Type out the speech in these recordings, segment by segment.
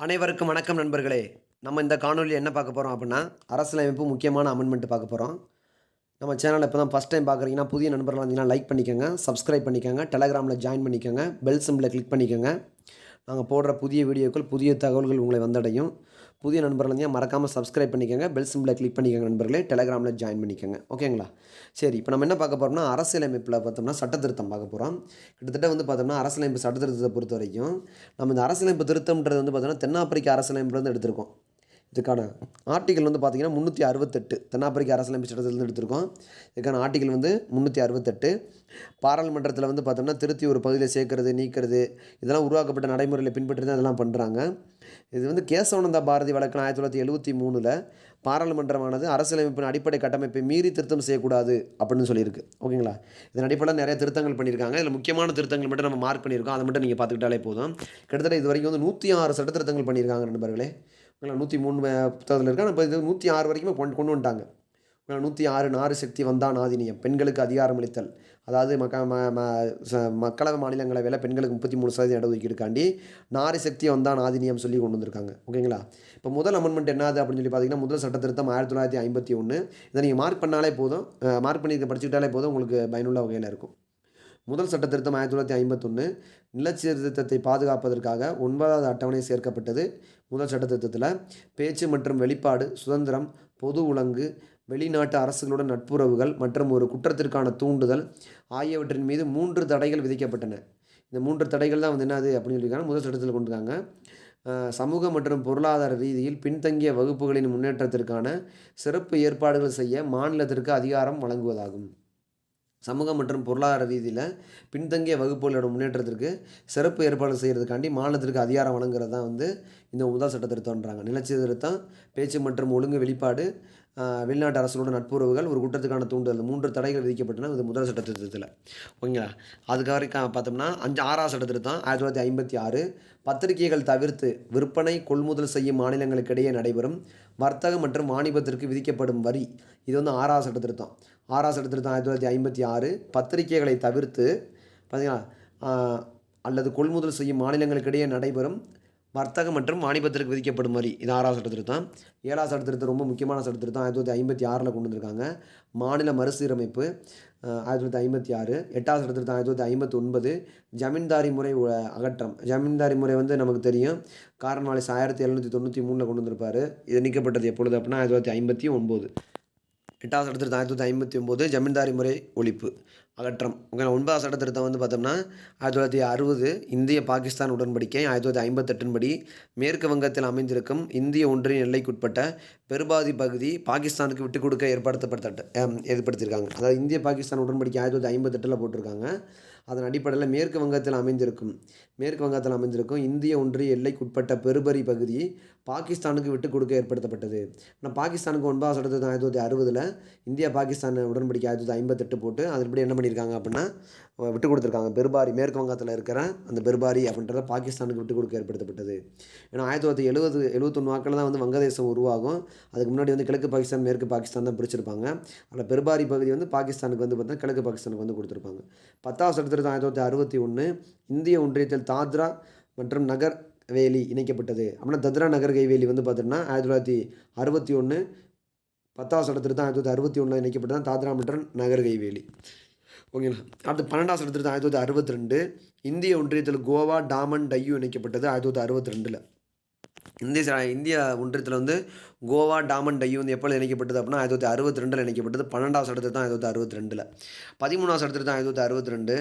அனைவருக்கும் வணக்கம் நண்பர்களே. நம்ம இந்த காணொளியில என்ன பார்க்க போறோம் அப்படின்னா, அரசியலமைப்பு முக்கியமான அமெண்ட்மென்ட் பார்க்க போறோம். நம்ம சேனலை இப்போ தான் ஃபர்ஸ்ட் டைம் பார்க்குறீங்கன்னா, புதிய நண்பர்களா இருந்தீங்கன்னா லைக் பண்ணிக்கோங்க, சப்ஸ்கிரைப் பண்ணிக்கோங்க, டெலகிராமில் ஜாயின் பண்ணிக்கோங்க, பெல் சிம்பலை கிளிக் பண்ணிக்கோங்க. நாங்கள் போடுற புதிய வீடியோக்கள், புதிய தகவல்கள் உங்களை வந்தடையும். புதிய நண்பர்கள் இருந்தீங்கன்னா மறக்காமல் சப்ஸ்கிரைப் பண்ணிக்கோங்க, பெல் சிம்பலை கிளிக் பண்ணிக்கோங்க நண்பர்களே. டெலகிராமில் ஜாயின் பண்ணிக்கோங்க. ஓகேங்களா? சரி, இப்போ நம்ம என்ன பார்க்க போறோம்னா, அரசியலமைப்பில் பார்த்தோம்னா சட்டத்திருத்தம் பார்க்க போகிறோம். கிட்டத்தட்ட வந்து பார்த்தோம்னா, அரசியலமைப்பு சட்டத்திருத்தத்தை பொறுத்த வரைக்கும், நம்ம இந்த அரசியலமைப்பு திருத்தம்ன்றது வந்து பார்த்தோம்னா, தென்னாப்பிரிக்க அரசியலமைப்புலேருந்து எடுத்திருக்கோம். இதுக்கான ஆர்டிகல் வந்து பார்த்தீங்கன்னா 368 தென்னாப்பிரிக்க அரசியலமைப்பு சட்டத்திலிருந்து எடுத்திருக்கோம். இதுக்கான ஆர்டிகல் வந்து 368. பாராளுமன்றத்தில் வந்து பார்த்தோம்னா திருத்தி ஒரு பகுதியில் சேர்க்கறது, நீக்கிறது இதெல்லாம் உருவாக்கப்பட்ட நடைமுறையில் பின்பற்றி தான் இதெல்லாம் பண்ணுறாங்க. இது வந்து கேசவானந்தா பாரதி வழக்கில் 1973ல் பாராளுமன்றமானது அரசியலமைப்பின் அடிப்படை கட்டமைப்பை மீறி திருத்தம் செய்யக்கூடாது அப்படின்னு சொல்லியிருக்கு. ஓகேங்களா? இதன் அடிப்படையில் நிறைய திருத்தங்கள் பண்ணியிருக்காங்க. இதில் முக்கியமான திருத்தங்கள் மட்டும் நம்ம மார்க் பண்ணியிருக்கோம். அதை மட்டும் நீங்கள் பார்த்துக்கிட்டாலே போதும். கிட்டத்தட்ட இது வரைக்கும் வந்து 106 சட்ட திருத்தங்கள் பண்ணியிருக்காங்க நண்பர்களே. 103 புத்தகத்தில் இருக்கு. ஆனால் இப்போ இது 106 வரைக்குமே கொண்டு வந்துட்டாங்க. 106 நாரி சக்தி வந்தான் ஆதினியம், பெண்களுக்கு அதிகாரம் அளித்தல். அதாவது மக்களவை மாநிலங்களவையில் பெண்களுக்கு 33% இடஒதுக்கீடுக்காண்டி நாரி சக்தி வந்தான் ஆதினியம் சொல்லி கொண்டு வந்திருக்காங்க. ஓகேங்களா? இப்போ முதல் அமெண்ட்மெண்ட் என்னது அப்படின்னு சொல்லி பார்த்தீங்கன்னா, முதல் சட்ட திருத்தம் 1951. இதை நீங்கள் மார்க் பண்ணாலே போதும், மார்க் பண்ணி படிச்சுக்கிட்டாலே போதும், உங்களுக்கு பயனுள்ள வகையில் இருக்கும். முதல் சட்ட திருத்தம் 1951 நிலச்சீர்திருத்தத்தை பாதுகாப்பதற்காக 9வது அட்டவணை சேர்க்கப்பட்டது. முதல் சட்ட திருத்தத்தில் பேச்சு மற்றும் வெளிப்பாடு சுதந்திரம், பொது ஒழுங்கு, வெளிநாட்டு அரசுகளுடன் நட்புறவுகள் மற்றும் ஒரு குற்றத்திற்கான தூண்டுதல் ஆகியவற்றின் மீது 3 தடைகள் விதிக்கப்பட்டன. இந்த 3 தடைகள் தான் வந்து என்னது அப்படின்னு சொல்லியிருக்காங்க, முதல் சட்டத்தில் கொண்டுருக்காங்க. சமூக மற்றும் பொருளாதார ரீதியில் பின்தங்கிய வகுப்புகளின் முன்னேற்றத்திற்கான சிறப்பு ஏற்பாடுகள் செய்ய மாநிலத்திற்கு அதிகாரம் வழங்குவதாகும். சமூக மற்றும் பொருளாதார ரீதியில் பின்தங்கிய வகுப்புகளோட முன்னேற்றத்திற்கு சிறப்பு ஏற்பாடு செய்கிறதுக்காண்டி மாநிலத்திற்கு அதிகாரம் வழங்குறது தான் வந்து இந்த முதல் சட்ட திருத்தம்ன்றாங்க. நிலச்சீர்திருத்தம், பேச்சு மற்றும் ஒழுங்கு வெளிப்பாடு, வெளிநாட்டு அரசுகளோட நட்புறவுகள், ஒரு குற்றத்துக்கான தூண்டுதல் 3 தடைகள் விதிக்கப்பட்டன இது முதல் சட்ட திருத்தத்தில். ஓகேங்களா? அதுக்கு வரைக்கும் பார்த்தோம்னா 6வது சட்ட திருத்தம் 1956. பத்திரிகைகள் தவிர்த்து விற்பனை கொள்முதல் செய்யும் மாநிலங்களுக்கிடையே நடைபெறும் வர்த்தக மற்றும் வாணிபத்திற்கு விதிக்கப்படும் வரி. இது வந்து 6வது சட்ட திருத்தம். 6வது சட்ட திருத்தம் 1956. பத்திரிகைகளை தவிர்த்து பார்த்தீங்களா, அல்லது கொள்முதல் செய்யும் மாநிலங்களுக்கிடையே நடைபெறும் வர்த்தக மற்றும் வாணிபத்திற்கு விதிக்கப்படும் வரி. இது 6வது சட்ட திருத்தம். 7வது சட்ட திருத்தம் ரொம்ப முக்கியமான சட்ட திருத்தம் 1956 கொண்டு வந்திருக்காங்க. மாநில மறுசீரமைப்பு 1956. 8வது சட்ட திருத்தம் 1959 ஜமீன்தாரி முறை அகற்றம். ஜமீன்தாரி முறை வந்து நமக்கு தெரியும், காரன்வாலிஸ் 1793 கொண்டு வந்திருப்பார். இது நீக்கப்பட்டது எப்பொழுது அப்படின்னா 1959. 8வது சட்ட திருத்தம் 1959 ஜமீன்தாரி முறை ஒழிப்பு அகற்றம். ஓகே. 9வது சட்ட திருத்தம் வந்து பார்த்தோம்னா 1960 இந்திய பாகிஸ்தான் உடன்படிக்கை 1958 படி மேற்கு வங்கத்தில் அமைந்திருக்கும் இந்திய ஒன்றிய எல்லைக்குட்பட்ட பெரும்பாதி பகுதி பாகிஸ்தானுக்கு விட்டுக் கொடுக்க ஏற்படுத்தியிருக்காங்க. அதாவது இந்திய பாகிஸ்தான் உடன்படிக்கை 1958 போட்டிருக்காங்க. அதன் அடிப்படையில் மேற்கு வங்கத்தில் அமைந்திருக்கும் இந்திய ஒன்றிய எல்லைக்குட்பட்ட பெருபரி பகுதி பாகிஸ்தானுக்கு விட்டுக் கொடுக்க ஏற்படுத்தப்பட்டது. ஆனால் பாகிஸ்தானுக்கு 9வது சட்ட திருத்தம் 1960 இந்தியா பாகிஸ்தான் உடன்படிக்கை 1958 போட்டு அதன்படி என்ன பண்ணியிருக்காங்க அப்படின்னா விட்டுக் கொடுத்துருக்காங்க. பெருபாரி மேற்கு வங்கத்தில் இருக்கிற அந்த பெருபாரி அப்படின்றத பாகிஸ்தானுக்கு விட்டுக் கொடுக்க ஏற்படுத்தப்பட்டது. ஏன்னா 1971 வாக்கில் தான் வந்து வங்கதேசம் உருவாகும். அதுக்கு முன்னாடி வந்து கிழக்கு பாகிஸ்தான் மேற்கு பாகிஸ்தான் தான் பிரிச்சிருப்பாங்க. அதில் பெருபாரி பகுதி வந்து பாகிஸ்தானுக்கு வந்து பார்த்தீங்கன்னா கிழக்கு பாகிஸ்தானுக்கு வந்து கொடுத்துருப்பாங்க. 10வது சட்ட திருத்தம் 1961 இந்திய ஒன்றியத்தில் தாத்ரா மற்றும் நகர் வேலி இணைக்கப்பட்டது. அப்படின்னா தத்ரா நகர் கைவேலி வந்து பார்த்தீங்கன்னா 1961 10வது சட்ட திருத்தம் 1961 இணைக்கப்பட்டது தாத்ரா மற்றும் நகர் கைவேலி. ஓகேங்களா? அடுத்து 12வது சட்ட திருத்தம் 1962 இந்திய ஒன்றியத்தில் கோவா, டாமன், டையூ இணைக்கப்பட்டது 1962. இந்திய ஒன்றியத்தில் வந்து கோவா, டாமன், டையூ வந்து எப்போ இணைக்கப்பட்டது அப்படின்னா 1962 இணைக்கப்பட்டது. 12வது சட்ட திருத்தம் 1962. 13வது சட்ட திருத்தம் 1962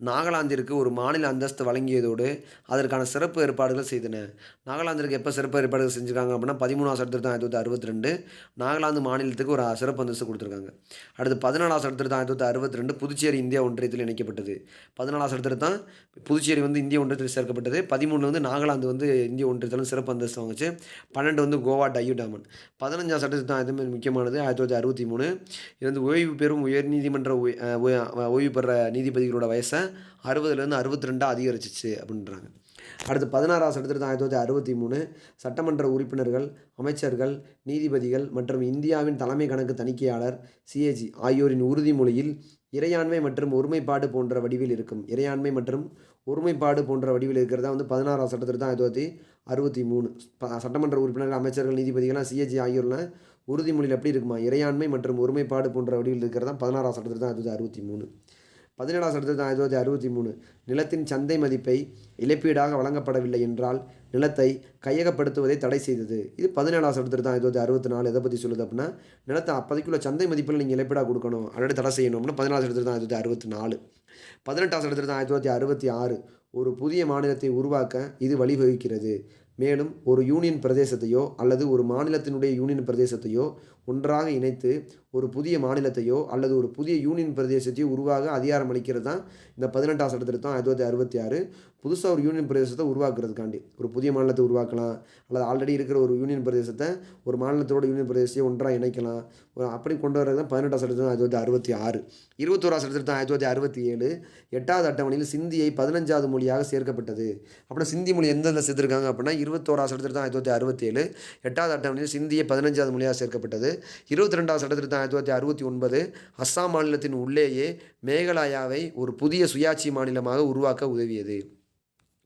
நாகாலாந்திற்கு ஒரு மாநில அந்தஸ்து வழங்கியதோடு அதற்கான சிறப்பு ஏற்பாடுகள் செய்தன. நாகாலாந்திற்கு எப்போ சிறப்பு ஏற்பாடுகள் செஞ்சுருக்காங்க அப்படின்னா 13வது சட்ட திருத்தம் 1962 நாகாலாந்து மாநிலத்துக்கு ஒரு சிறப்பு அந்தஸ்து கொடுத்துருக்காங்க. அடுத்து 14வது சட்ட திருத்தம் 1962 புதுச்சேரி இந்திய ஒன்றியத்தில் இணைக்கப்பட்டது. 14வது சட்ட திருத்தம் புதுச்சேரி வந்து இந்திய ஒன்றியத்தில் சேர்க்கப்பட்டது. 13 வந்து நாகாலாந்து வந்து இந்திய ஒன்றியத்திலும் சிறப்பு அந்தஸ்து வாங்குச்சு. 12 வந்து கோவா, டையூ, டாமன். 15வது சட்ட திருத்தம் அதுமாதிரி முக்கியமானது 1963 இது வந்து ஓய்வு பெறும் உயர்நீதிமன்ற ஓய்வு பெற நீதிபதிகளோட வயசை 60லேருந்து 62 அதிகரிச்சிச்சு அப்படின்றாங்க. அடுத்து 16வது சட்ட திருத்தம் 1963 சட்டமன்ற உறுப்பினர்கள், அமைச்சர்கள், நீதிபதிகள் மற்றும் இந்தியாவின் தலைமை கணக்கு தணிக்கையாளர் CAG ஆகியோரின் உறுதிமொழியில் இறையாண்மை மற்றும் ஒருமைப்பாடு போன்ற வடிவில் இருக்கும். இறையாண்மை மற்றும் ஒருமைப்பாடு போன்ற வடிவில் இருக்கிறதா வந்து 16ஆம் சட்டத்திருத்தம் 1963. சட்டமன்ற உறுப்பினர்கள், அமைச்சர்கள், நீதிபதிகள்லாம் சிஏஜி ஆகியோர்லாம் உறுதிமொழியில் எப்படி இருக்குமா, இறையாண்மை மற்றும் ஒருமைப்பாடு போன்ற வடிவில் இருக்கிறதா 16ஆம் சட்டத்திருத்தம் 1963. 17ஆம் சட்டத்திருத்தம் 1963 நிலத்தின் சந்தை மதிப்பை இழப்பீடாக வழங்கப்படவில்லை என்றால் நிலத்தை கையகப்படுத்துவதை தடை செய்தது. இது 17ஆம் சட்டத்திருத்தம் 1964 எதை பற்றி சொல்லுது அப்படின்னா, நிலத்தை அப்போதைக்குள்ள சந்தை மதிப்பில் நீங்கள் இழப்பீடாக கொடுக்கணும், அல்லது தடை செய்யணும் அப்படின்னா 17ஆம் சட்டத்திருத்தம் 1964. 18ஆம் சட்டத்திருத்தம் 1966 ஒரு புதிய மாநிலத்தை உருவாக்க இது வழிவகுக்கிறது. மேலும் ஒரு யூனியன் பிரதேசத்தையோ அல்லது ஒரு மாநிலத்தினுடைய யூனியன் பிரதேசத்தையோ ஒன்றாக இணைத்து ஒரு புதிய மாநிலத்தையோ அல்லது ஒரு புதிய யூனியன் பிரதேசத்தையோ உருவாக அதிகாரம் அளிக்கிறது தான் இந்த 18ஆம் சட்டத்திருத்தம் 1966. புதுசாக ஒரு யூனியன் பிரதேசத்தை உருவாக்குறதுக்காண்டி ஒரு புதிய மாநிலத்தை உருவாக்கலாம், அல்லது ஆல்ரெடி இருக்கிற ஒரு யூனியன் பிரதேசத்தை ஒரு மாநிலத்தோட யூனியன் பிரதேசத்தையும் ஒன்றாக இணைக்கலாம். அப்படி கொண்டு வரது தான் 18ஆம் சட்டத்திருத்தம் 1966. 21ஆம் சட்டத்திருத்தம் 1967 8வது அட்டவணையில் சிந்தியை 15வது மொழியாக சேர்க்கப்பட்டது. அப்படின்னா சிந்தி மொழி எந்தெந்த சேர்த்துருக்காங்க அப்படின்னா 21ஆம் சட்டத்திருத்தம் 1967 8வது அட்டவணையில் சிந்தியை 15வது மொழியாக சேர்க்கப்பட்டது. 22ஆம் சட்டத்திருத்தம் 1969 அஸ்ஸாம் மாநிலத்தின் உள்ளேயே மேகாலயாவை ஒரு புதிய சுயாட்சி மாநிலமாக உருவாக்க உதவியது.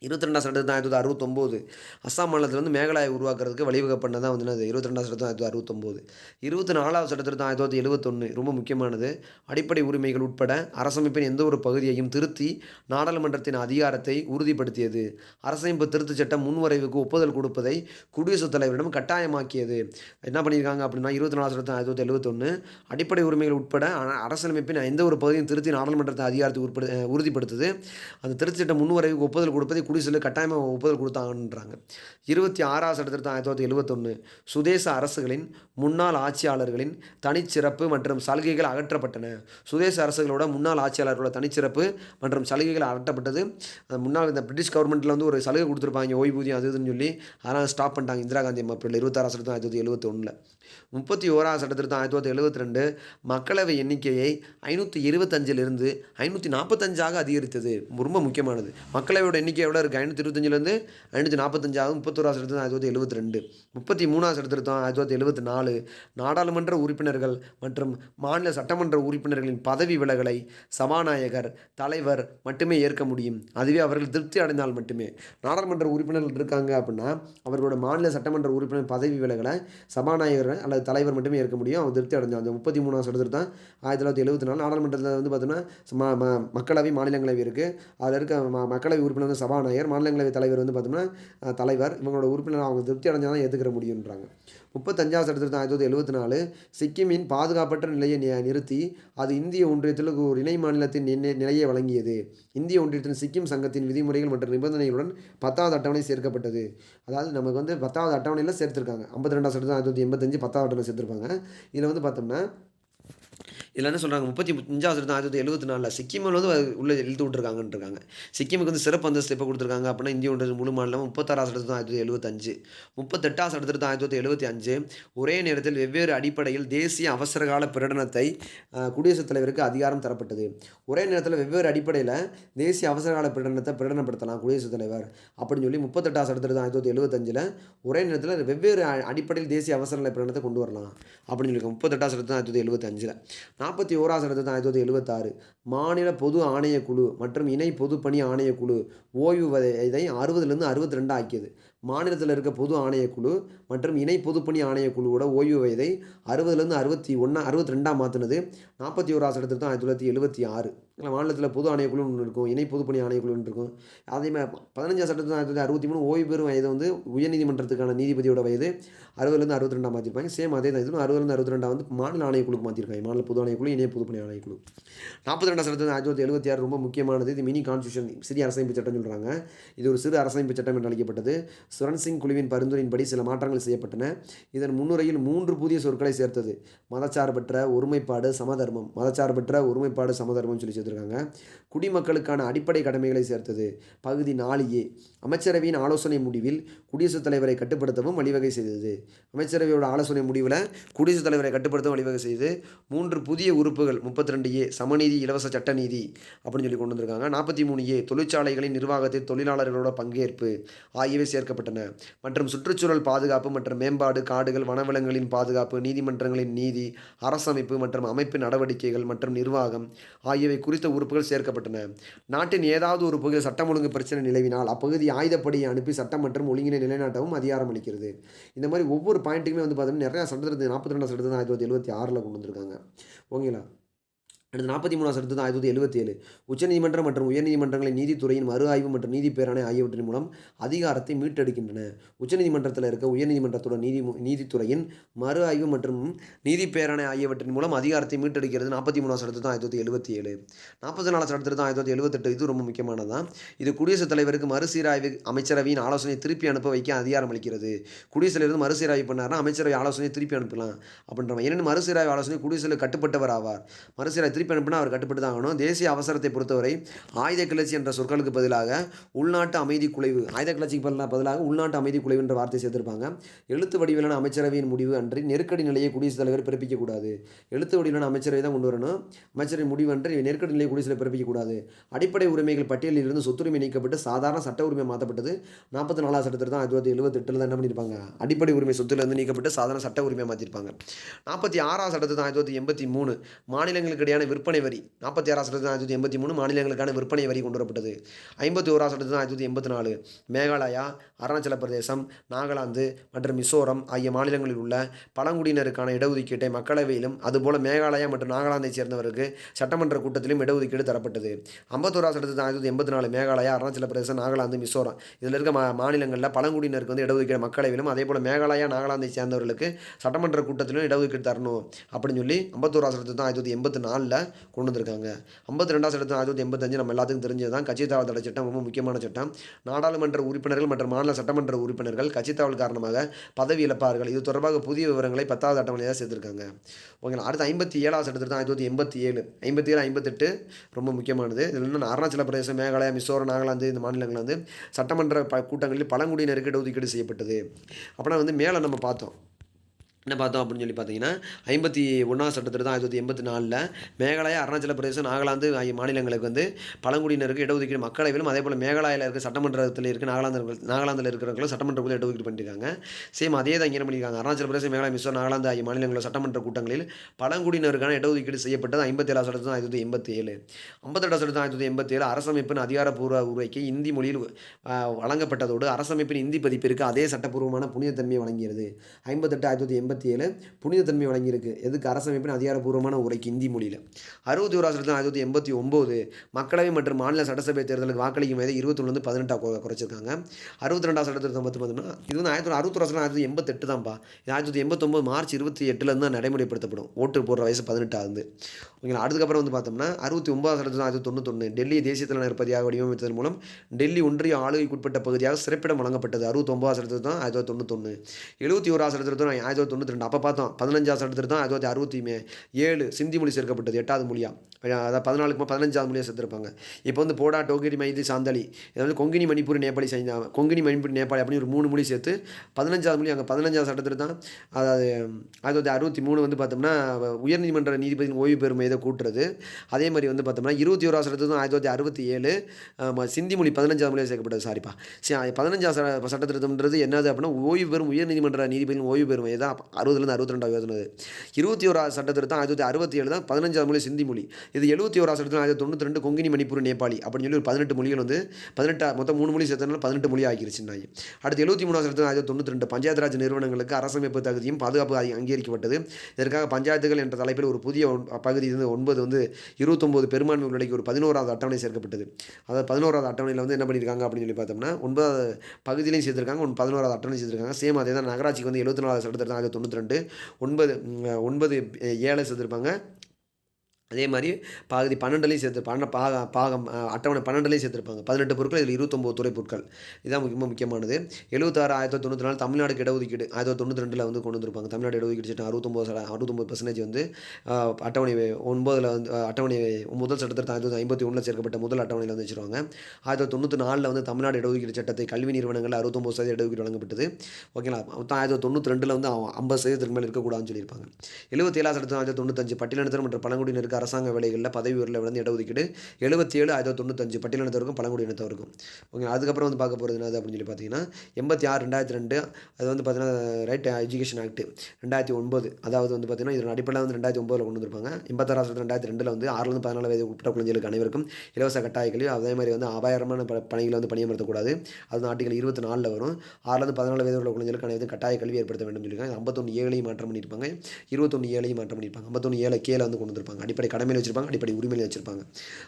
22ஆம் சட்டத்திருத்தம் 1969 அஸ்ஸாம் மாநிலத்தில் வந்து மேகாலயா உருவாக்குறதுக்கு வழிவகை பண்ணதான் வந்து 22ஆம் சட்டத்திருத்தம் 1969. 24ஆவது சட்டத்திருத்தம் 1971 ரொம்ப முக்கியமானது. அடிப்படை உரிமைகள் உட்பட அரசமைப்பின் எந்த ஒரு பகுதியையும் திருத்தி நாடாளுமன்றத்தின் அதிகாரத்தை உறுதிப்படுத்தியது. அரசமைப்பு திருத்தச் சட்டம் முன்வரைவுக்கு ஒப்புதல் கொடுப்பதை குடியரசுத் தலைவரிடம் கட்டாயமாக்கியது. என்ன பண்ணியிருக்காங்க அப்படின்னா 24ஆம் சட்டத்திருத்தம் 1971 அடிப்படை உரிமைகள் உட்பட அரசியலமைப்பின் எந்த ஒரு பகுதியும் திருத்தி நாடாளுமன்றத்தின் அதிகாரத்தை உறுதிப்படுத்துது. அந்த திருத்தச் சட்டம் முன்வரைவுக்கு ஒப்புதல் கொடுப்பதை குடியரசுல கட்டாயமாக ஒப்புதல் கொடுத்தாங்கன்றாங்க. 26ஆம் சட்டத்திருத்தம் 1971 சுதேச அரசுகளின் முன்னாள் ஆட்சியாளர்களின் தனிச்சிறப்பு மற்றும் சலுகைகள் அகற்றப்பட்டன. சுதேச அரசுகளோட முன்னாள் ஆட்சியாளர்களோட தனிச்சிறப்பு மற்றும் சலுகைகள் அகற்றப்பட்டது. முன்னாள் இந்த பிரிட்டிஷ் கவர்மெண்ட்டில் வந்து ஒரு சலுகை கொடுத்துருப்பாங்க, ஓய்வூதியம் அது இதுன்னு சொல்லி, அதெல்லாம் ஸ்டாப் பண்ணிட்டாங்க இந்திரா காந்தி அம்மா. 26ஆம் சட்டத்திருத்தம் 1971. 31ஆம் சட்டத்திருத்தம் 1972 மக்களவை எண்ணிக்கையை 525 545 அதிகரித்தது. ரொம்ப முக்கியமானது. மக்களவையோட எண்ணிக்கை எவ்வளோ இருக்குது, 525 545 31ஆம் சட்டத்திருத்தம் 1972. 33ஆம் சட்டத்திருத்தம் 1974 நாடாளுமன்ற உறுப்பினர்கள் மற்றும் மாநில சட்டமன்ற உறுப்பினர்களின் பதவி விலகலை சபாநாயகர் தலைவர் மட்டுமே ஏற்க முடியும், அதுவே அவர்கள் திருப்தி அடைந்தால் மட்டுமே. நாடாளுமன்ற உறுப்பினர்கள் இருக்காங்க அப்படின்னா அவர்களோட மாநில சட்டமன்ற உறுப்பினர் பதவி விலகலை சபாநாயகர் அல்லது தலைவர் மட்டுமே ஏற்க முடியும், அவங்க திருப்தி அடைஞ்சால். அந்த 33ஆம் சட்டத்திருத்தம் 1974 நாடாளுமன்றத்தில் வந்து பார்த்தோம்னா மக்களவை மாநிலங்களவை இருக்குது. அதில் இருக்க மக்களவை உறுப்பினர் வந்து சபாநாயகர், மாநிலங்களவை தலைவர் வந்து பார்த்தோம்னா தலைவர். இவங்களோட உறுப்பினர் அவங்க திருப்தி அடைஞ்சால் தான் ஏற்றுக்கிற முடியுன்றாங்க. 35ஆம் சட்டத்திருத்தம் 1974 சிக்கிமின் பாதுகாப்பற்ற நிலையை நிறுத்தி அது இந்திய ஒன்றியத்தில் ஒரு இணை மாநிலத்தின் நிலையை வழங்கியது. இந்திய ஒன்றியத்தின் சிக்கிம் சங்கத்தின் விதிமுறைகள் மற்றும் நிபந்தனைகளுடன் 10வது அட்டவணை சேர்க்கப்பட்டது. அதாவது நமக்கு வந்து 10வது அட்டவணையில் சேர்த்துருக்காங்க. 52ஆம் சட்டத்திருத்தம் 1985 10வது அட்டவணை சேர்த்துருப்பாங்க. இதில் வந்து பார்த்தோம்னா இதில் என்ன சொல்கிறாங்க, 35ஆம் சட்டத்திருத்தம் 1974 சிக்கிமில் வந்து உள்ளே இழுத்து விட்டுருக்காங்கன்றாங்க. சிக்கிமுக்கு வந்து சிறப்பு அந்தஸ்து எப்போ கொடுத்துருக்காங்க அப்படின்னா இந்திய ஒன்றிய முழு மாநிலம் 36ஆம் சட்டத்திருத்தம் 1975. 38ஆம் சட்டத்திருத்தம் 1975 ஒரே நேரத்தில் வெவ்வேறு அடிப்படையில் தேசிய அவசரகால பிரகடனத்தை குடியரசுத் தலைவருக்கு அதிகாரம் தரப்பட்டது. ஒரே நேரத்தில் வெவ்வேறு அடிப்படையில் தேசிய அவசரகால பிரகடனத்தை பிரகடனப்படுத்தலாம் குடியரசுத் தலைவர் அப்படின்னு சொல்லி 38ஆம் சட்டத்திருத்தம் 1975 ஒரே நேரத்தில் வெவ்வேறு அடிப்படையில் தேசிய அவசரகால பிரகடனத்தை கொண்டு வரலாம் அப்படின்னு சொல்லி 38ஆம் சட்டத்திருத்தம் 1975. 41ஆம் சட்டத்திருத்தம் 1976 மாநில பொது ஆணையக்குழு மற்றும் இணை பொதுப்பணி ஆணையக்குழு ஓய்வு வயதை 60லேருந்து 62 ஆக்கியது. மாநிலத்தில் இருக்க பொது ஆணையக்குழு மற்றும் இணை பொதுப்பணி ஆணையக்குழுவோட ஓய்வு வயதை 60லேருந்து 62 மாற்றினது 41ஆம் சட்டத்திருத்தம் 1976. மாநிலத்தில் பொது ஆணையக்குழு ஒன்று இருக்கும், இணை பொதுப்பணி ஆணையக்குழு ஒன்று இருக்கும். அதேமாதிரி 15ஆம் சட்டத்திருத்தம் 1963 ஓய்வு பெறும் வயதை வந்து உயர்நீதிமன்றத்துக்கான நீதிபதியோட வயது 60லேருந்து 62 மாற்றிருப்பாங்க. சேம் அதே தான் இதுவும் 60லேருந்து 62 வந்து மாநில ஆணையக்குழுக்கு மாற்றிருக்காங்க. மாநில பொது ஆணையக்குழு, இணை பொதுப்பணி ஆணையக்குழு. 42ஆம் சட்டத்திருத்தம் 1976 ரொம்ப முக்கியமானது. இது மினி கான்ஸ்டியூஷன், சிறிய அரசமைப்பு சட்டம் சொல்கிறாங்க. இது ஒரு சிறு அரசமைப்பு சட்டம் என்று அழைக்கப்பட்டது. சுரன் சிங் குழுவின் பரிந்துரையின்படி சில மாற்றங்கள் செய்யப்பட்டன. இதன் முன்னுரையில் 3 புதிய சொற்களை சேர்த்தது. மதச்சார்பற்ற, ஒருமைப்பாடு, சமதர்மம். மதச்சார்பற்ற, ஒருமைப்பாடு, சமதர்மம் சொல்லி சேர்த்துருக்காங்க. குடிமக்களுக்கான அடிப்படை கடமைகளை சேர்த்தது. பகுதி 4A அமைச்சரவையின் ஆலோசனை முடிவில் குடியரசுத் தலைவரை கட்டுப்படுத்தவும் வழிவகை செய்தது. அமைச்சரவையோட ஆலோசனை முடிவில் குடியரசுத் தலைவரை கட்டுப்படுத்தவும் வழிவகை செய்து 3 புதிய உறுப்புகள் 32A சமநீதி, இலவச சட்ட நீதி அப்படின்னு சொல்லி கொண்டு வந்திருக்காங்க. 43A தொழிற்சாலைகளின் நிர்வாகத்தில் தொழிலாளர்களோட பங்கேற்பு ஆகியவை சேர்க்கப்பட்டன. மற்றும் சுற்றுச்சூழல் பாதுகாப்பு மற்றும் மேம்பாடு, காடுகள், வனவிலங்குகளின் பாதுகாப்பு, நீதிமன்றங்களின் நீதி, அரசமைப்பு மற்றும் அமைப்பு நடவடிக்கைகள் மற்றும் நிர்வாகம் ஆகியவை குறித்து குறித்த உறுப்புகள் சேர்க்கப்பட்டன. நாட்டின் ஏதாவது ஒரு பகுதியில் சட்டம் ஒழுங்கு பிரச்சனை நிலவினால் அப்பகுதி ஆயுதப்படையை அனுப்பி சட்டம் மற்றும் ஒழுங்கினை நிலைநாட்டவும் அதிகாரம் அளிக்கிறது. இந்த மாதிரி ஒவ்வொரு பாயிண்ட்டுக்குமே வந்து பார்த்தீங்கன்னா நிறையா சட்டத்திருத்தம் 42 சட்டத்தை 1976 கொண்டு வந்திருக்காங்க. ஓகேங்களா? அடுத்து 43 சட்டத்திருத்தம் 1977 உச்சநீதிமன்றம் மற்றும் உயர்நீதிமன்றங்களின் நீதித்துறையின் மறு ஆய்வு மற்றும் நீதி பேராணை ஆகியவற்றின் மூலம் அதிகாரத்தை மீட்டெடுக்கின்றன. உச்சநீதிமன்றத்தில் இருக்க உயர்நீதிமன்றத்தோட நீதித்துறையின் மறு ஆய்வு மற்றும் நீதி பேராணை ஆகியவற்றின் மூலம் அதிகாரத்தை மீட்டெடுக்கிறது. 43 சட்டத்திருத்தம் 1977. 44 சட்டத்திருத்தம் 1978 இது ரொம்ப முக்கியமானதான். இது குடியரசுத் தலைவருக்கு மறுசீராய்வு அமைச்சரவையின் ஆலோசனை திருப்பி அனுப்ப வைக்க அதிகாரம் அளிக்கிறது. குடியரசுலேருந்து மறுசீராய்வு பண்ணார்னா அமைச்சரவை ஆலோசனை திருப்பி அனுப்பலாம் அப்படின்ற ஏன்னா மறுசீராய்வு ஆலோசனை குடியரசுல கட்டுப்பட்டவர் ஆவார். மறுசீராய்வு திருப்பி அனுப்பினா அவர் கட்டுப்பட்டு தான் ஆகணும். தேசிய அவசரத்தை பொறுத்தவரை ஆயுத கிளர்ச்சி என்ற சொற்களுக்கு பதிலாக உள்நாட்டு அமைதி குலைவு, ஆயுத கிளர்ச்சிக்கு பதிலாக உள்நாட்டு அமைதி குலைவு என்ற வார்த்தை சேர்த்திருப்பாங்க. எழுத்து வடிவிலான அமைச்சரவையின் முடிவு அன்றி நெருக்கடி நிலையை குடியரசுத் தலைவர் பிறப்பிக்கக்கூடாது. எழுத்து வடிவிலான அமைச்சரவை தான் கொண்டு வரணும். அமைச்சரவை முடிவு அன்றி நெருக்கடி நிலையை குடியரசுத் பிறப்பிக்கக்கூடாது. அடிப்படை உரிமைகள் பட்டியலில் இருந்து சொத்துரிமை நீக்கப்பட்டு சாதாரண சட்ட உரிமை மாற்றப்பட்டது. 44 சட்டத்திருத்தம் 1978 தான் என்ன பண்ணியிருப்பாங்க, அடிப்படை உரிமை சொத்துலேருந்து நீக்கப்பட்டு சாதாரண சட்ட உரிமையை மாற்றிருப்பாங்க. 46 சட்டத்திருத்தம் 1983 மாநிலங்களுக்கு இடையான விற்பனை வரி. 46 சட்டத்திருத்தம் 1983 மாநிலங்களுக்கான விற்பனை வரி கொண்டு வரப்பட்டது. 51 சட்டத்திருத்தம் 1984 மேகாலயா, அருணாச்சல பிரதேசம், நாகாலாந்து மற்றும் மிசோரம் ஆகிய மாநிலங்களில் உள்ள பழங்குடியினருக்கான இடஒதுக்கீட்டை மக்களவையிலும் அதுபோல மேகாலயா மற்றும் நாகாலாந்தை சேர்ந்தவருக்கு சட்டமன்ற கூட்டத்திலும் இடஒதுக்கீடு தரப்பட்டது. 51 சட்டத்திருத்தம் 1984 மேகாலயா, அருணாச்சல பிரதேசம், நாகாலாந்து, மிசோரம் இதில் இருக்க மாநிலங்களில் பழங்குடியினருக்கு வந்து இடஒதுக்கீடு மக்களவையிலும் அதேபோல் மேகாலயா, நாகாலாந்தை சேர்ந்தவர்களுக்கு சட்டமன்ற கூட்டத்திலும் இடஒதுக்கீடு தரணும் அப்படின்னு சொல்லி 51 சட்டத்திருத்தம் 1984 கொண்டு வந்திருக்காங்க. 52 சட்டத்திருத்தம் 1985 நம்ம எல்லாத்துக்கும் தெரிஞ்சது தான். கட்சித்தாவல் தடை சட்டம் ரொம்ப முக்கியமான சட்டம். நாடாளுமன்ற உறுப்பினர்கள் மற்றும் மாநில சட்டமன்ற உறுப்பினர்கள் கட்சித்தாவல் காரணமாக பதவி இழப்பார்கள். இது தொடர்பாக புதிய விவரங்களை 10வது அட்டவணையாக சேர்த்திருக்காங்க. ஓகேங்களா? அடுத்து 57 சட்டத்திருத்தம் 1987 57 58 ரொம்ப முக்கியமானது. இதில் இன்னும் அருணாச்சல பிரதேசம், மேகாலயா, மிசோரம், நாகாலாந்து இந்த மாநிலங்கள் வந்து சட்டமன்ற கூட்டங்களில் பழங்குடியினருக்கு இடஒதுக்கீடு செய்யப்பட்டது. அப்படின்னா வந்து மேலே நம்ம பார்த்தோம் என்ன பார்த்தோம் அப்படின்னு சொல்லி பார்த்தீங்கன்னா 51 சட்டத்திருத்தம் 1984 மேகாலயா, அருணாச்சல பிரதேசம், நாகாலாந்து ஆகிய மாநிலங்களுக்கு வந்து பழங்குடியினருக்கு இடஒதுக்கீடு மக்களவையிலும் அதேபோல் மேகாலயாவில் இருக்க சட்டமன்றத்தில் இருக்க நாகாலாந்தில் இருக்கிறவங்களும் சட்டமன்றத்தில் இடஒதுக்கீடு பண்ணியிருக்காங்க. சேம் அதே தான் இங்கே என்ன பண்ணியிருக்காங்க, அருணாச்சல பிரதேசம், மேகாலயா, மிசோரம், நாகாலாந்து ஆகிய மாநிலங்களில் சட்டமன்ற கூட்டங்களில் பழங்குடியினருக்கான இடஒதுக்கீடு செய்யப்பட்டது. 57 சட்டத்திருத்தம் 1987. 58 சட்டத்திருத்தம் 1987 அரசமைப்பின் அதிகாரப்பூர்வ உரைக்கு இந்தி மொழியில் வழங்கப்பட்டதோடு அரசமைப்பின் இந்தி பதிப்பிற்கு அதே சட்டப்பூர்வமான புனிதத்தன்மையை வழங்கியது. 58 1987 புனிதத்தன்மை வழங்கியிருக்கு. எதுக்கு? அரசமைப்பின் அதிகாரப்பூர்வமான உரைக்கு இந்தி மொழியில். 61 சட்டத்திருத்தம் 1989 மக்களவை மற்றும் மாநில சட்டசபை தேர்தலுக்கு வாக்களிக்கும் வயதை 21 18 குறைச்சிருக்காங்க. 62 சட்டத்திருத்தம் பார்த்தோம்னா இது வந்து 61 சட்டம் 1988 தான்ப்பா. 1989 மார்ச் 28 தான் நடைமுறைப்படுத்தப்படும். ஓட்டு போடுற வயசு 18 ஆகுது. ஓகேங்களா? அதுக்கப்புறம் வந்து பார்த்தோம்னா 69 சட்டத்திருத்தம் 1991 டெல்லி தேசிய தலைநகர் நிற்பதியாக வடிவமைத்ததன் மூலம் டெல்லி ஒன்றிய ஆளுகைக்குட்பட்ட பகுதியாக சிறப்பிடம் வழங்கப்பட்டது. 69 சட்டத்திருத்தம் 1991. 71 சட்டத்திருத்தம் 1992 அப்போ பார்த்தோம். 15 சட்டத்திருத்தம் 1967 சிந்தி மொழி சேர்க்கப்பட்டது 8வது மொழியாக. அதாவது 14க்கு 15வது மொழியாக சேர்த்திருப்பாங்க. இப்போ வந்து போடா, டோகிரி, மைதி, சாந்தாலி இதை வந்து கொங்கினி, மணிப்பூர், நேபாளி செஞ்சாங்க. கொங்கினி, மணிப்பூர், நேபாளி அப்படின்னு ஒரு 3 மொழி சேர்த்து 15வது மொழி அங்கே 15 சட்டத்திருத்தம் அதாவது 1963 வந்து பார்த்தோம்னா உயர்நீதிமன்ற நீதிபதியின் ஓய்வு பெறும் இதை கூட்டுறது. அதே மாதிரி வந்து பார்த்தோம்னா 21 சட்டத்திருத்தம் 1967 சிந்தி மொழி 15வது மொழியாக சேர்க்கப்பட்டது. சாரிப்பா 15 சட்டத்திருத்தம்ன்றது என்னது அப்படின்னா ஓய்வு பெறும் உயர்நீதிமன்ற நீதிபதியின் ஓய்வு பெறும் இதான் 60லேருந்து 62 யோசனை. 21 சட்டத்திருத்தம் 1967 தான் 15வது மொழி சிந்தி மொழி. இது 71 சட்டத்திருத்தம் 1992 கொங்கினி, மணிப்பூர், நேபாளி அப்படின்னு சொல்லி ஒரு 18 மொழிகள் வந்து 18 மொத்தம் 3 மொழி சேர்த்தனால 18 மொழி ஆகிருச்சுன்னாங்க. அடுத்து 73 சட்டத்திருத்தம் 1992 பஞ்சாயத்து ராஜ் நிறுவனங்களுக்கு அரசமைப்பு தகுதியும் பாதுகாப்பு அங்கீகரிக்கப்பட்டது. இதற்காக பஞ்சாயத்துகள் என்ற தலைப்பில் ஒரு புதிய பகுதி வந்து 9 வந்து 29 பெரும்பான்மை உள்ளடக்கி ஒரு 11வது அட்டவணை சேர்க்கப்பட்டது. அதாவது 11வது அட்டவணையில் வந்து என்ன பண்ணியிருக்காங்க அப்படின்னு சொல்லி பார்த்தோம்னா 9வது பகுதியிலையும் சேர்த்திருக்காங்க, 11வது அட்டவணை சேர்த்திருக்காங்க. சேம் அதே தான் நகராட்சிக்கு வந்து 74 சட்டத்திருத்தம் 1992 9 7 சேர்த்திருப்பாங்க. அதே மாதிரி பகுதி 12லையும் சேர்த்து பாகம் அட்டவணை 12லையும் சேர்த்துருப்பாங்க. 18 பொருட்கள், இதில் 29 துறை பொருட்கள். இதுதான் முக்கியமானது. 76 1994 தமிழ்நாடுக்கு இடஒதுக்கீடு 1992 வந்து கொண்டு வந்திருப்பாங்க. தமிழ்நாடு இடஒதுக்கீடு சட்டம் 69% வந்து அட்டவணை 9ல் வந்து அட்டவணை முதல் சட்டத்திருத்தம் 1951 சேர்க்கப்பட்ட முதல் அட்டவணையில் வந்து வச்சுருவாங்க. 1994 வந்து தமிழ்நாடு இடஒதுக்கீடு சட்டத்தை கல்வி நிறுவனங்கள் 69% இடஒதுக்கீடு வழங்கப்பட்டது. ஓகேங்களா? மொத்தம் 1992 வந்து 50% மேலே இருக்கக்கூடாதுன்னு சொல்லியிருப்பாங்க. 77 சட்டத்திருத்தம் 1995 பட்டியலினத்தர் மற்றும் பழங்குடியினருக்கு அரசாங்க வேலைகளில் பதவி உயர்வில் வந்து இடஒதுக்கீடு 77 1995 பட்டியலினத்தவருக்கும் பழங்குடியினத்தவருக்கும். ஓகே, அதுக்கப்புறம் வந்து பார்க்க போகிறது என்னது அப்படின்னு சொல்லி பார்த்தீங்கன்னா 86 2002 அது வந்து பார்த்தீங்கன்னா ரைட் எஜுகேஷன் ஆக்ட் 2009. அதாவது வந்து பார்த்தீங்கன்னா இதன் அடிப்படையில் வந்து 2009 கொண்டு வந்திருப்பாங்க. 86 2002 வந்து 6 14 வயது உட்பட்ட குழந்தைகளுக்கு அனைவருக்கும் இலவச கட்டாய கல்வி. அதே மாதிரி வந்து அபாயகரமான பணிகளை வந்து பணியமர்த்தக்கூடாது. அது வந்து ஆர்டிகல் 24 வரும். 6 14 வயது உள்ள குழந்தைகளுக்கு அனைவரும் கட்டாய கல்வி ஏற்படுத்த வேண்டும் சொல்லியிருக்காங்க. 51 மாற்றம் பண்ணியிருப்பாங்க. 21 மாற்றம் பண்ணியிருப்பாங்க. 51 கீழே வந்து கொண்டு வந்திருப்பாங்க. அடிப்படை கடமையில் வச்சிருப்பாங்க, அடிப்படை உரிமையில் வச்சிருப்பாங்க.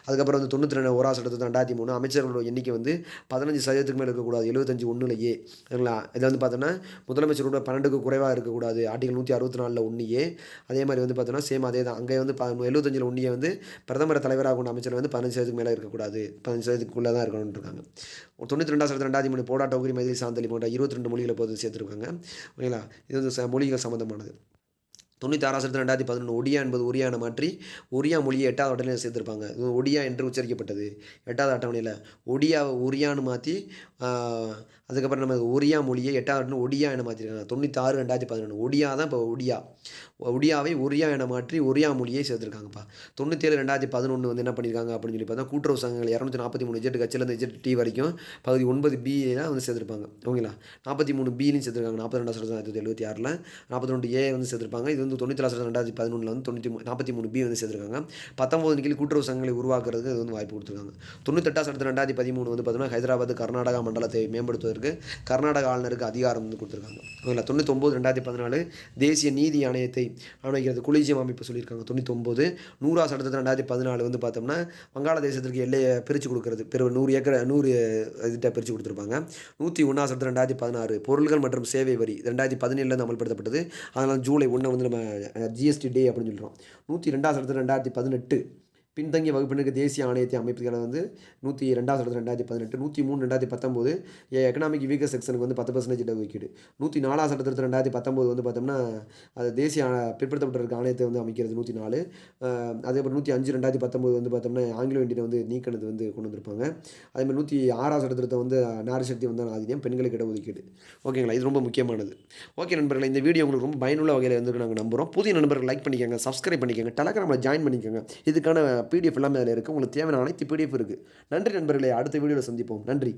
அதுக்கப்புறம் வந்து 92 ஓரா சட்டத்தை 2003 அமைச்சர்களோட எண்ணிக்கை வந்து 15% மேலே இருக்கக்கூடாது. 75 சரிங்களா. இதை வந்து பார்த்தோன்னா முதலமைச்சரோட 12க்கு குறைவாக இருக்கக்கூடாது. ஆர்டிகல் 164 1 அதே மாதிரி வந்து பார்த்தோன்னா சேம் அதே தான். அங்கே வந்து 75 1 வந்து பிரதமர் தலைவராக கொண்ட அமைச்சர் வந்து 15% மேலே இருக்கக்கூடாது. 15% தான் இருக்கணும்னு இருக்காங்க. 92 சட்டத்தில் 2003 போடா டோகரி மைதிலி சாந்தலி போன்ற 22 மொழிகளை போது சேர்த்துருக்காங்க. ஓகேங்களா. இது வந்து மொழிகள் சம்மந்தமானது. 96 சட்டத்தில் 2011 ஒடியா என்பது ஒரியான மாற்றி ஒரியா மொழியை 8வது அட்டவணையில் சேர்த்திருப்பாங்க. இது ஒடியா என்று உச்சரிக்கப்பட்டது 8வது அட்டவணையில். ஒடியாவை ஒரியான்னு மாற்றி அதுக்கப்புறம் நம்ம ஒரியா மொழியை 8வது அட்டவணை ஒடியா என மாற்றிருக்காங்க. 96 2011 ஒடியா தான் இப்போ ஒடியாவை ஒரியா என மாற்றி ஒரியா மொழியை சேர்த்துருக்காங்கப்பா. 97 2011 வந்து என்ன பண்ணியிருக்காங்க அப்படின்னு சொல்லி பார்த்தா கூட்டுறவு சங்கங்கள் 243 இஜெட் கட்சியிலேருந்து இஜெட் டி வரைக்கும் பகுதி 9B வந்து சேர்த்துருப்பாங்க. ஓகேங்களா. 43Bலையும் சேர்த்துருக்காங்க. 42 சட்டத்தில் 1976 42A வந்து சேர்த்துருப்பாங்க. இது வந்து 94 2011 வந்து 43B வந்து சேர்த்துருக்காங்க. 19 கீழ் கூட்டுறவு சங்கங்களை உருவாக்குறதுக்கு இது வந்து வாய்ப்பு கொடுத்துருக்காங்க. 98 சட்டத்தில் 2013 வந்து பார்த்தோம்னா ஹைதராபாத் கர்நாடகா மண்டலத்தை மேம்படுத்துவதற்கு கர்நாடக ஆளுநருக்கு அதிகாரம் வந்து கொடுத்துருக்காங்க. ஓகேங்களா. 99 2014 தேசிய நீதி ஆணையத்தை அமைக்கிறது கொலிஜியம் அமைப்பு சொல்லியிருக்காங்க. 99 100 சட்டத்தில் 2014 வந்து பார்த்தோம்னா வங்காளதேசத்திற்கு எல்லையை பிரித்து கொடுக்குறது 100 ஏக்கர் 100 இதிட்ட பிரித்து கொடுத்துருப்பாங்க. 101 சட்டத்தில் 2016 பொருள்கள் மற்றும் சேவை வரி 2017 அமல்படுத்தப்பட்டது. அதனால் ஜூலை 1 வந்து நம்ம ஜிஎஸ்டி டே அப்படின்னு சொல்கிறோம். 102 சட்டத்தில் 2018 பின்தங்கிய வகுப்பினருக்கு தேசிய ஆணையத்தை அமைப்புகளை வந்து 102 சட்டத்தில் 2018 103 2019 எக்கனாமிக் வீக்கர் செக்ஷனுக்கு வந்து 10% இடஒதுக்கீடு. 104 சட்டத்தில் 2019 வந்து பார்த்தோம்னா அது தேசிய பிற்படுத்தப்பட்ட ஆணையத்தை வந்து அமைக்கிறது 104. அதேபோல் 105 2019 வந்து பார்த்தோம்னா ஆங்கிலோ இந்தியனை வந்து நீக்கினது வந்து கொண்டு வந்திருப்பாங்க. அதேமாதிரி 106 சட்டத்திட்டத்தை வந்து நாரி சக்தி வந்து ஆதிக்கம் பெண்களுக்கு இடஒதுக்கீடு. ஓகேங்களா. இது ரொம்ப முக்கியமானது. ஓகே நண்பர்களே, இந்த வீடியோ உங்களுக்கு ரொம்ப பயனுள்ள வகையில் வந்து நாங்கள் நம்புகிறோம். புதிய நண்பர்கள் லைக் பண்ணிக்கோங்க, சப்ஸ்கிரைப் பண்ணிக்கோங்க, டெலகிராமில் ஜாயின் பண்ணிக்கோங்க. இதுக்கான PDF எல்லாமே அதில் இருக்குது. உங்களுக்கு தேவையான அனைத்து PDF இருக்குது. நன்றி நண்பர்களே. அடுத்த வீடியோவில் சந்திப்போம். நன்றி.